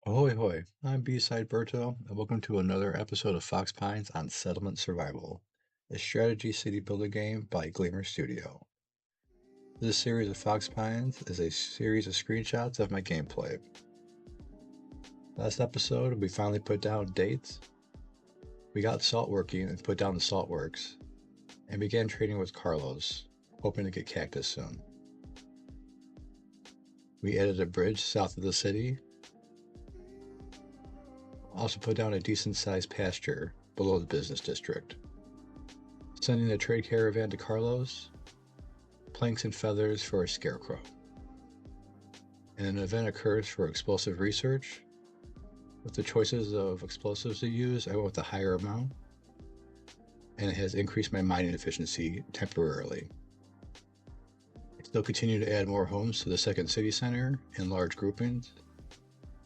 Ahoy hoy, I'm B-Side Berto, and welcome to another episode of Fox Pines on Settlement Survival, a strategy city builder game by Gleamer Studio. This series of Fox Pines is a series of screenshots of my gameplay. Last episode, we finally put down dates. We got salt working and put down the salt works, and began trading with Carlos, hoping to get cactus soon. We added a bridge south of the city. Also put down a decent-sized pasture below the business district. Sending a trade caravan to Carlos, planks and feathers for a scarecrow. And an event occurs for explosive research. With the choices of explosives to use, I went with a higher amount, and it has increased my mining efficiency temporarily. I still continue to add more homes to the second city center in large groupings.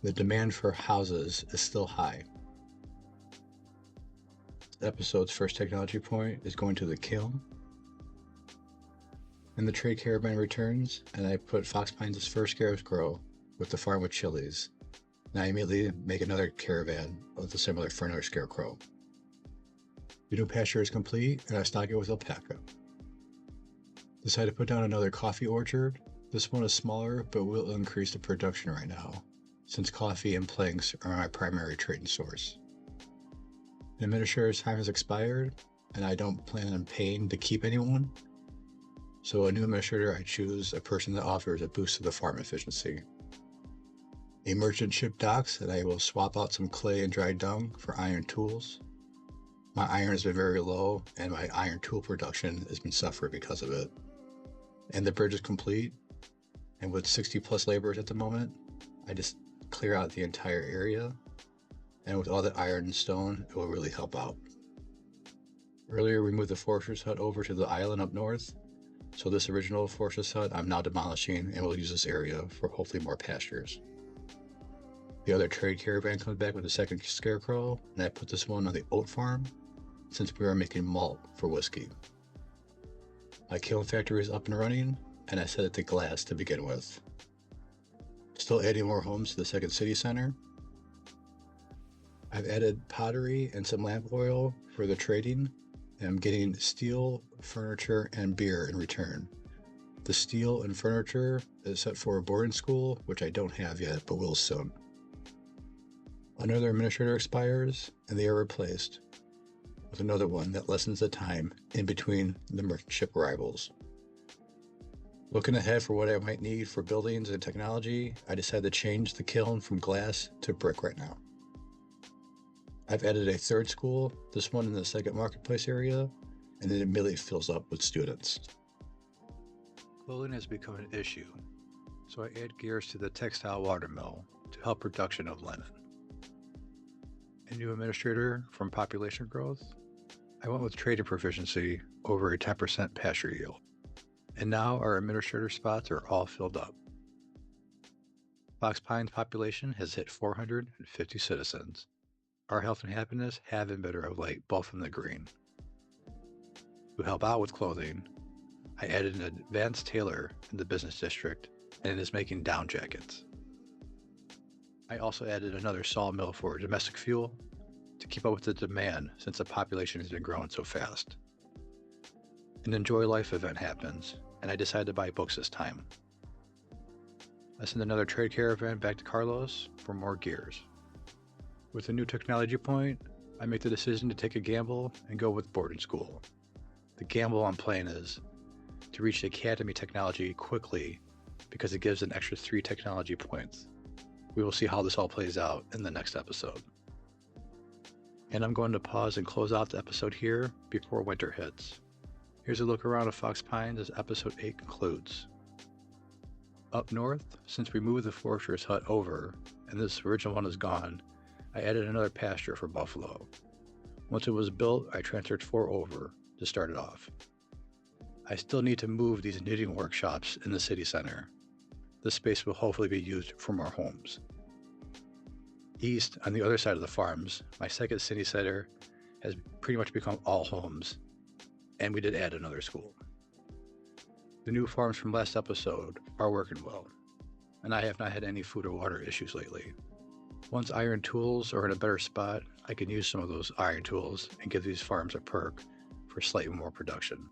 The demand for houses is still high. This episode's first technology point is going to the kiln. And the trade caravan returns, and I put Fox Pines' first scarecrow with the farm with chilies. And I immediately make another caravan with a similar for another scarecrow. The new pasture is complete, and I stock it with alpaca. Decided to put down another coffee orchard. This one is smaller, but will increase the production right now, since coffee and planks are my primary trading source. An administrator's time has expired, and I don't plan on paying to keep anyone. So a new administrator, I choose a person that offers a boost to the farm efficiency. A merchant ship docks, and I will swap out some clay and dry dung for iron tools. My iron has been very low, and my iron tool production has been suffering because of it. And the bridge is complete, and with 60 plus laborers at the moment, I just clear out the entire area, and with all the iron and stone, it will really help out. Earlier, we moved the forester's hut over to the island up north, so this original forester's hut I'm now demolishing, and will use this area for hopefully more pastures. The other trade caravan comes back with a second scarecrow, and I put this one on the oat farm, since we are making malt for whiskey. My kiln factory is up and running, and I set it to glass to begin with. Still adding more homes to the second city center. I've added pottery and some lamp oil for the trading, and I'm getting steel, furniture, and beer in return. The steel and furniture is set for a boarding school, which I don't have yet, but will soon. Another administrator expires, and they are replaced with another one that lessens the time in between the merchant ship arrivals. Looking ahead for what I might need for buildings and technology, I decided to change the kiln from glass to brick right now. I've added a third school, this one in the second marketplace area, and it immediately fills up with students. Clothing has become an issue, so I add gears to the textile watermill to help production of linen. A new administrator from population growth, I went with trading proficiency over a 10% pasture yield. And now our administrator spots are all filled up. Fox Pines population has hit 450 citizens. Our health and happiness have been better of late, both in the green. To help out with clothing, I added an advanced tailor in the business district, and it is making down jackets. I also added another sawmill for domestic fuel to keep up with the demand since the population has been growing so fast. An Enjoy Life event happens, and I decided to buy books this time. I send another trade caravan back to Carlos for more gears. With a new technology point, I make the decision to take a gamble and go with boarding school. The gamble I'm playing is to reach the academy technology quickly because it gives an extra 3 technology points. We will see how this all plays out in the next episode. And I'm going to pause and close out the episode here before winter hits. Here's a look around of Fox Pines as episode 8 concludes. Up north, since we moved the forester's hut over and this original one is gone, I added another pasture for buffalo. Once it was built, I transferred 4 over to start it off. I still need to move these knitting workshops in the city center. This space will hopefully be used for more homes. East, on the other side of the farms, my second city center has pretty much become all homes, and we did add another school. The new farms from last episode are working well, and I have not had any food or water issues lately. Once iron tools are in a better spot, I can use some of those iron tools and give these farms a perk for slightly more production.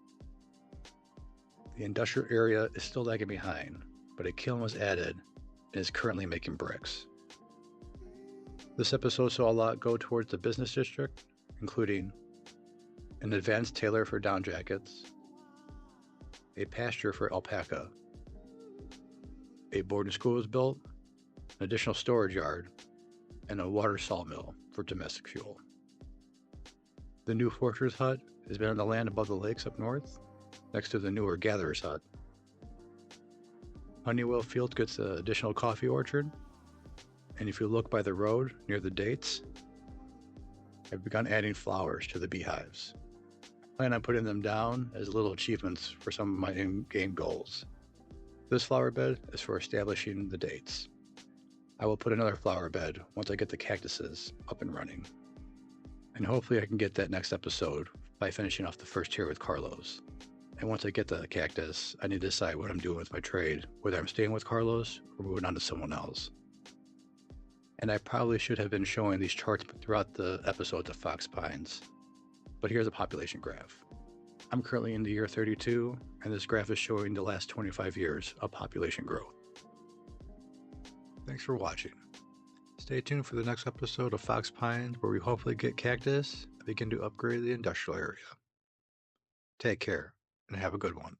The industrial area is still lagging behind, but a kiln was added and is currently making bricks. This episode saw a lot go towards the business district, including an advanced tailor for down jackets, a pasture for alpaca, a boarding school was built, an additional storage yard, and a water sawmill for domestic fuel. The new Forster's hut has been on the land above the lakes up north, next to the newer Gatherer's hut. Honeywell Field gets an additional coffee orchard, and if you look by the road near the dates, I've begun adding flowers to the beehives. I plan on putting them down as little achievements for some of my in-game goals. This flower bed is for establishing the dates. I will put another flower bed once I get the cactuses up and running. And hopefully I can get that next episode by finishing off the first tier with Carlos. And once I get the cactus, I need to decide what I'm doing with my trade, whether I'm staying with Carlos or moving on to someone else. And I probably should have been showing these charts throughout the episodes of Fox Pines. But here's a population graph. I'm currently in the year 32, and this graph is showing the last 25 years of population growth. Thanks for watching. Stay tuned for the next episode of Fox Pines, where we hopefully get cactus and begin to upgrade the industrial area. Take care, and have a good one.